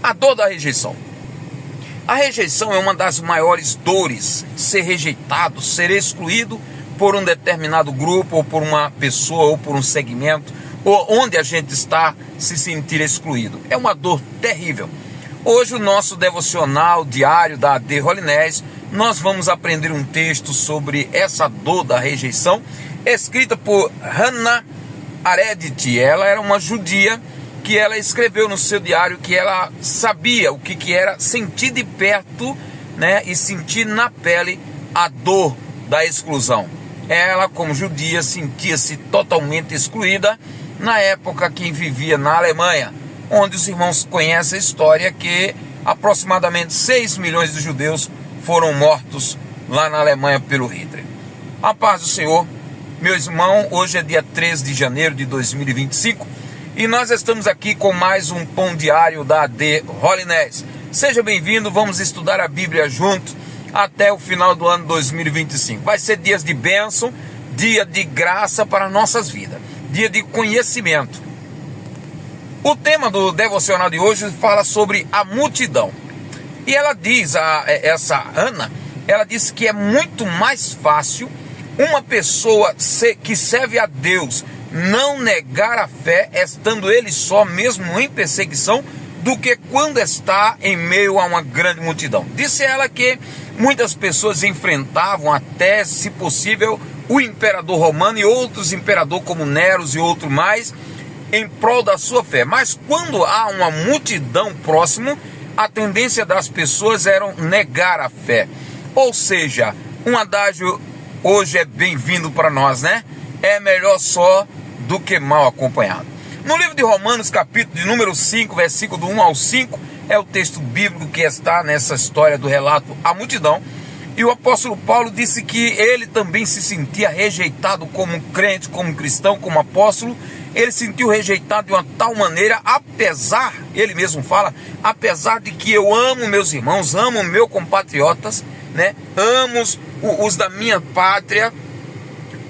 A dor da rejeição. A rejeição é uma das maiores dores, ser rejeitado, ser excluído por um determinado grupo, ou por uma pessoa, ou por um segmento, ou onde a gente está, se sentir excluído. É uma dor terrível. Hoje o nosso devocional diário da AD Holinés, nós vamos aprender um texto sobre essa dor da rejeição, escrita por Hannah Arendt. Ela era uma judia que ela escreveu no seu diário que ela sabia o que era sentir de perto, né, e sentir na pele a dor da exclusão. Ela, como judia, sentia-se totalmente excluída na época que vivia na Alemanha, onde os irmãos conhecem a história que aproximadamente 6 milhões de judeus foram mortos lá na Alemanha pelo Hitler. A paz do Senhor, meus irmãos, hoje é dia 13 de janeiro de 2025 e nós estamos aqui com mais um pão diário da AD Holinés. Seja bem-vindo, vamos estudar a Bíblia junto até o final do ano 2025. Vai ser dias de bênção, dia de graça para nossas vidas, dia de conhecimento. O tema do devocional de hoje fala sobre a multidão. E ela diz, essa Ana, ela disse que é muito mais fácil uma pessoa que serve a Deus não negar a fé, estando ele só mesmo em perseguição, do que quando está em meio a uma grande multidão. Disse ela que muitas pessoas enfrentavam até, se possível, o imperador romano e outros imperadores como Nero e outros mais, em prol da sua fé. Mas quando há uma multidão próximo, a tendência das pessoas era negar a fé. Ou seja, um adágio hoje é bem-vindo para nós, né? É melhor só do que mal acompanhado. No livro de Romanos, capítulo de número 5, versículo do 1 ao 5, é o texto bíblico que está nessa história do relato A Multidão. E o apóstolo Paulo disse que ele também se sentia rejeitado como crente, como cristão, como apóstolo. Ele se sentiu rejeitado de uma tal maneira, apesar, ele mesmo fala, apesar de que eu amo meus irmãos, amo meus compatriotas, né? Amo os da minha pátria,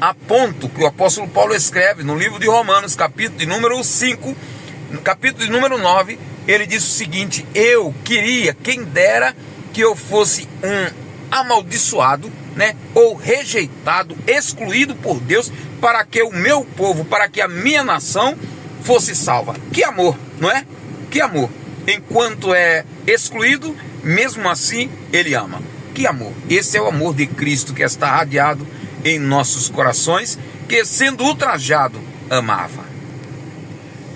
a ponto que o apóstolo Paulo escreve no livro de Romanos, capítulo de número 5, no capítulo de número 9, ele diz o seguinte: eu queria, quem dera que eu fosse um amaldiçoado, né, ou rejeitado, excluído por Deus, para que o meu povo, para que a minha nação fosse salva. Que amor, não é? Que amor. Enquanto é excluído, mesmo assim ele ama. Que amor. Esse é o amor de Cristo que está radiado em nossos corações, que sendo ultrajado, amava.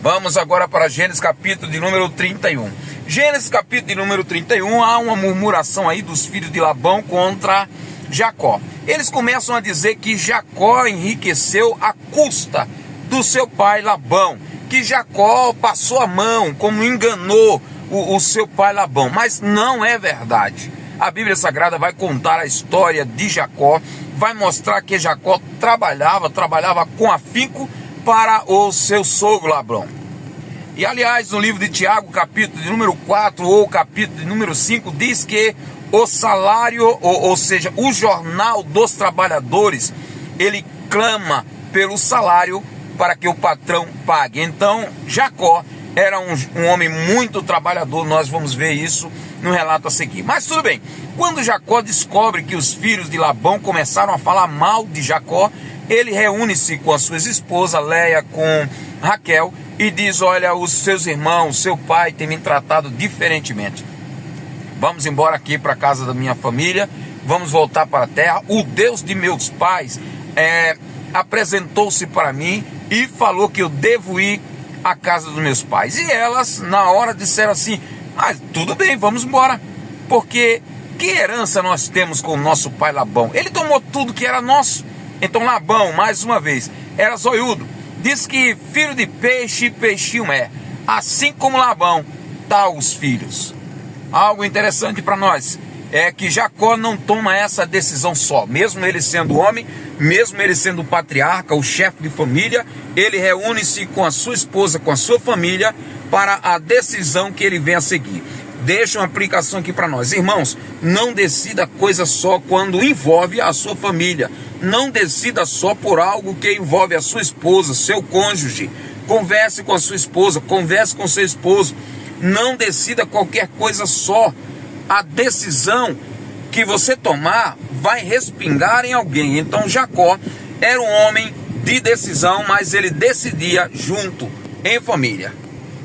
Vamos agora para Gênesis capítulo de número 31. Gênesis capítulo de número 31, há uma murmuração aí dos filhos de Labão contra Jacó. Eles começam a dizer que Jacó enriqueceu à custa do seu pai Labão, que Jacó passou a mão, como enganou o seu pai Labão, mas não é verdade. A Bíblia Sagrada vai contar a história de Jacó, vai mostrar que Jacó trabalhava com afinco para o seu sogro Labão. E aliás, no livro de Tiago, capítulo de número 4 ou capítulo de número 5, diz que o salário, ou seja, o jornal dos trabalhadores, ele clama pelo salário para que o patrão pague. Então, Jacó era um homem muito trabalhador, nós vamos ver isso no relato a seguir. Mas tudo bem, quando Jacó descobre que os filhos de Labão começaram a falar mal de Jacó, ele reúne-se com as suas esposas, Leia com Raquel, e diz: olha, os seus irmãos, seu pai tem me tratado diferentemente. Vamos embora aqui para a casa da minha família, vamos voltar para a terra. O Deus de meus pais apresentou-se para mim e falou que eu devo ir à casa dos meus pais. E elas, na hora, disseram assim: tudo bem, vamos embora, porque que herança nós temos com o nosso pai Labão? Ele tomou tudo que era nosso. Então Labão, mais uma vez, era zoiudo. Diz que filho de peixe, peixinho é. Assim como Labão, tal os filhos. Algo interessante para nós é que Jacó não toma essa decisão só. Mesmo ele sendo homem, mesmo ele sendo o patriarca, o chefe de família, ele reúne-se com a sua esposa, com a sua família, para a decisão que ele vem a seguir. Deixa uma aplicação aqui para nós. Irmãos, não decida coisa só quando envolve a sua família. Não decida só por algo que envolve a sua esposa, seu cônjuge. Converse com a sua esposa, converse com seu esposo. Não decida qualquer coisa só. A decisão que você tomar vai respingar em alguém. Então Jacó era um homem de decisão, mas ele decidia junto, em família.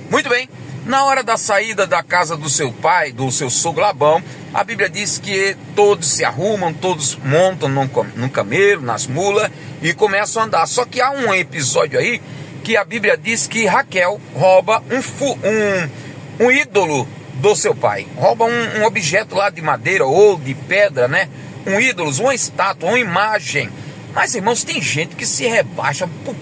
Muito bem, na hora da saída da casa do seu pai, do seu sogro Labão, a Bíblia diz que todos se arrumam, todos montam num camelo, nas mulas e começam a andar. Só que há um episódio aí que a Bíblia diz que Raquel rouba um ídolo do seu pai, rouba um objeto lá de madeira ou de pedra, né? Um ídolo, uma estátua, uma imagem. Mas, irmãos, tem gente que se rebaixa por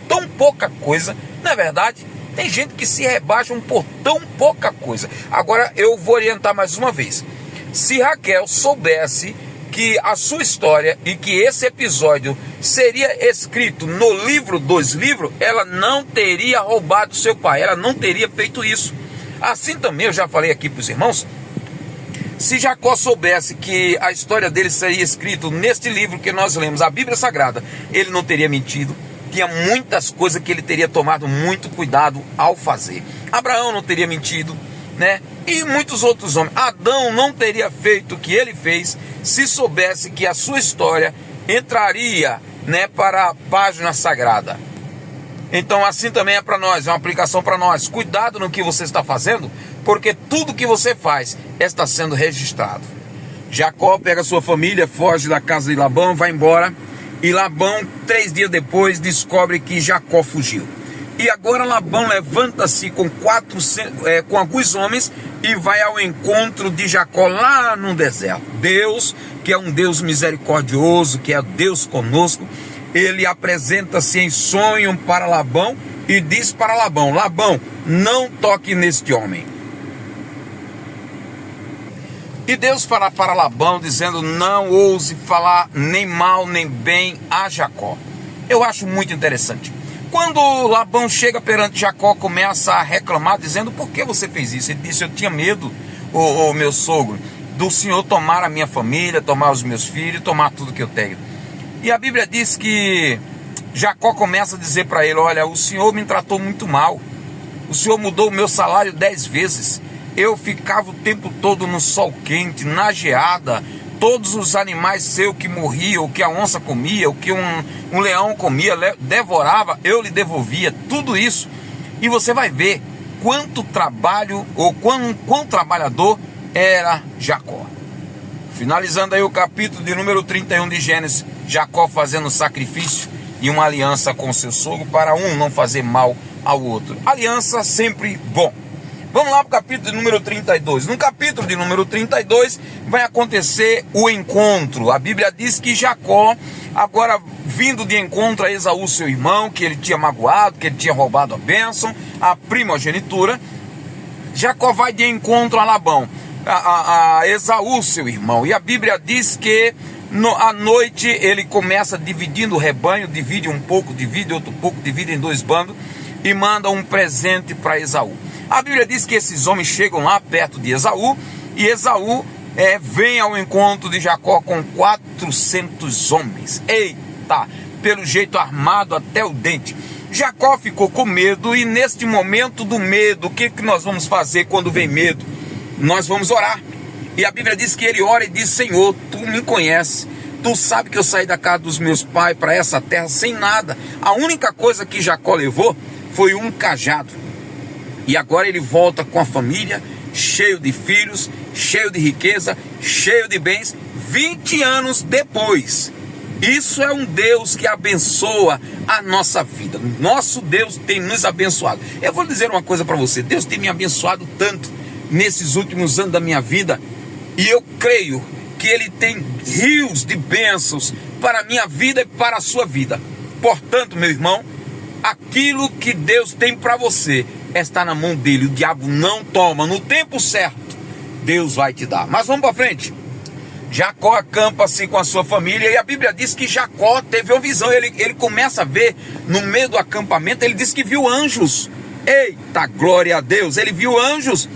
tão pouca coisa, não é verdade? Tem gente que se rebaixa por tão pouca coisa. Agora eu vou orientar mais uma vez. Se Raquel soubesse que a sua história e que esse episódio seria escrito no livro dos livros, ela não teria roubado seu pai, ela não teria feito isso. Assim também, eu já falei aqui para os irmãos, se Jacó soubesse que a história dele seria escrita neste livro que nós lemos, a Bíblia Sagrada, ele não teria mentido. Tinha muitas coisas que ele teria tomado muito cuidado ao fazer. Abraão não teria mentido, né? E muitos outros homens. Adão não teria feito o que ele fez se soubesse que a sua história entraria, né, para a página sagrada. Então assim também é para nós, é uma aplicação para nós. Cuidado no que você está fazendo, porque tudo que você faz está sendo registrado. Jacó pega sua família, foge da casa de Labão, vai embora. E Labão, 3 dias depois, descobre que Jacó fugiu. E agora Labão levanta-se com alguns homens e vai ao encontro de Jacó lá no deserto. Deus, que é um Deus misericordioso, que é Deus conosco, ele apresenta-se em sonho para Labão e diz para Labão: Labão, não toque neste homem. E Deus fala para Labão dizendo: não ouse falar nem mal nem bem a Jacó. Eu acho muito interessante. Quando Labão chega perante Jacó, começa a reclamar, dizendo: por que você fez isso? Ele disse: eu tinha medo, o meu sogro, do senhor tomar a minha família, tomar os meus filhos, tomar tudo que eu tenho. E a Bíblia diz que Jacó começa a dizer para ele: olha, o senhor me tratou muito mal, o senhor mudou o meu salário 10 vezes, eu ficava o tempo todo no sol quente, na geada, todos os animais seus que morriam, o que a onça comia, o que um leão comia, devorava, eu lhe devolvia, tudo isso. E você vai ver quanto trabalho, ou quão trabalhador era Jacó. Finalizando aí o capítulo de número 31 de Gênesis, Jacó fazendo sacrifício e uma aliança com seu sogro para um não fazer mal ao outro. Aliança sempre bom. Vamos lá para o capítulo de número 32. No capítulo de número 32 vai acontecer o encontro. A Bíblia diz que Jacó, agora vindo de encontro a Esaú, seu irmão, que ele tinha magoado, que ele tinha roubado a bênção, a primogenitura, Jacó vai de encontro a Labão, a Esaú, seu irmão. E a Bíblia diz que à noite ele começa dividindo o rebanho, divide um pouco, divide outro pouco, divide em 2 bandos e manda um presente para Esaú. A Bíblia diz que esses homens chegam lá perto de Esaú e Esaú vem ao encontro de Jacó com 400 homens. Eita, pelo jeito armado até o dente. Jacó ficou com medo e neste momento do medo, o que nós vamos fazer quando vem medo? Nós vamos orar. E a Bíblia diz que ele ora e diz: Senhor, tu me conheces, tu sabe que eu saí da casa dos meus pais para essa terra sem nada. A única coisa que Jacó levou foi um cajado. E agora ele volta com a família, cheio de filhos, cheio de riqueza, cheio de bens, 20 anos depois. Isso é um Deus que abençoa a nossa vida. Nosso Deus tem nos abençoado. Eu vou dizer uma coisa para você: Deus tem me abençoado tanto nesses últimos anos da minha vida, e eu creio que Ele tem rios de bênçãos para a minha vida e para a sua vida. Portanto, meu irmão, aquilo que Deus tem para você está na mão dele. O diabo não toma. No tempo certo, Deus vai te dar. Mas vamos para frente. Jacó acampa-se com a sua família e a Bíblia diz que Jacó teve uma visão. Ele começa a ver no meio do acampamento. Ele diz que viu anjos. Eita, glória a Deus. Ele viu anjos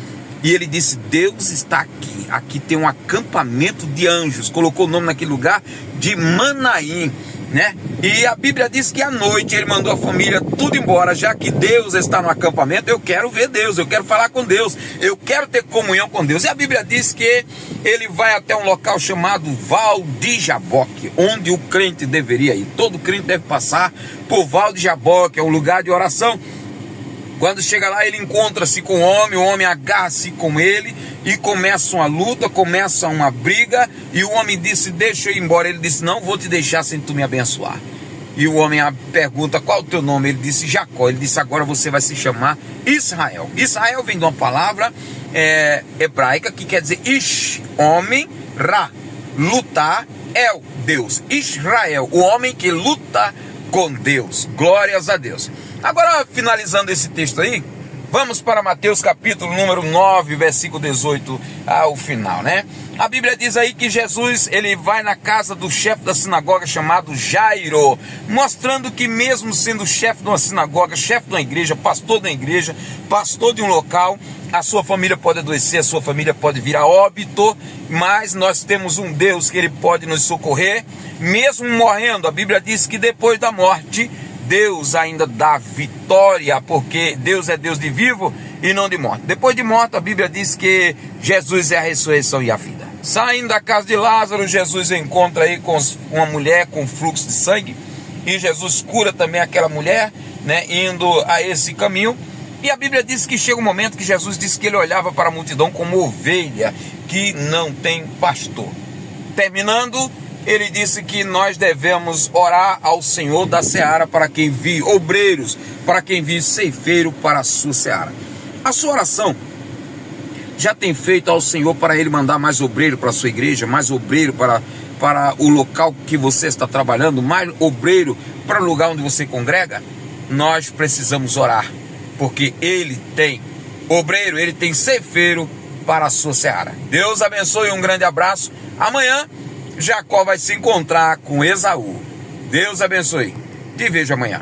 e ele disse: Deus está aqui. Aqui tem um acampamento de anjos. Colocou o nome naquele lugar de Manaim. né? E a Bíblia diz que à noite ele mandou a família tudo embora, já que Deus está no acampamento. Eu quero ver Deus, eu quero falar com Deus, eu quero ter comunhão com Deus. E a Bíblia diz que ele vai até um local chamado Val de Jaboque, onde o crente deveria ir. Todo crente deve passar por Val de Jaboque, é um lugar de oração. Quando chega lá, ele encontra-se com o homem agarra-se com ele e começa uma luta, começa uma briga. E o homem disse: deixa eu ir embora. Ele disse: não vou te deixar sem tu me abençoar. E o homem pergunta: qual é o teu nome? Ele disse: Jacó. Ele disse: agora você vai se chamar Israel. Israel vem de uma palavra hebraica que quer dizer Ish, homem, Ra, lutar, El, Deus. Israel, o homem que luta com Deus. Glórias a Deus. Agora, finalizando esse texto aí, vamos para Mateus capítulo número 9, versículo 18 ao final, né? A Bíblia diz aí que Jesus, ele vai na casa do chefe da sinagoga chamado Jairo, mostrando que mesmo sendo chefe de uma sinagoga, chefe de uma igreja, pastor de um local, a sua família pode adoecer, a sua família pode vir a óbito, mas nós temos um Deus que ele pode nos socorrer, mesmo morrendo. A Bíblia diz que depois da morte, Deus ainda dá vitória, porque Deus é Deus de vivo e não de morto. Depois de morto, a Bíblia diz que Jesus é a ressurreição e a vida. Saindo da casa de Lázaro, Jesus encontra aí com uma mulher com fluxo de sangue, e Jesus cura também aquela mulher, né, indo a esse caminho. E a Bíblia diz que chega um momento que Jesus disse que ele olhava para a multidão como ovelha que não tem pastor. Terminando, ele disse que nós devemos orar ao Senhor da seara para que envie obreiros, para que envie ceifeiro para a sua seara. A sua oração já tem feito ao Senhor para ele mandar mais obreiro para a sua igreja, mais obreiro para o local que você está trabalhando, mais obreiro para o lugar onde você congrega? Nós precisamos orar, porque ele tem obreiro, ele tem ceifeiro para a sua seara. Deus abençoe, um grande abraço. Amanhã Jacó vai se encontrar com Esaú. Deus abençoe. Te vejo amanhã.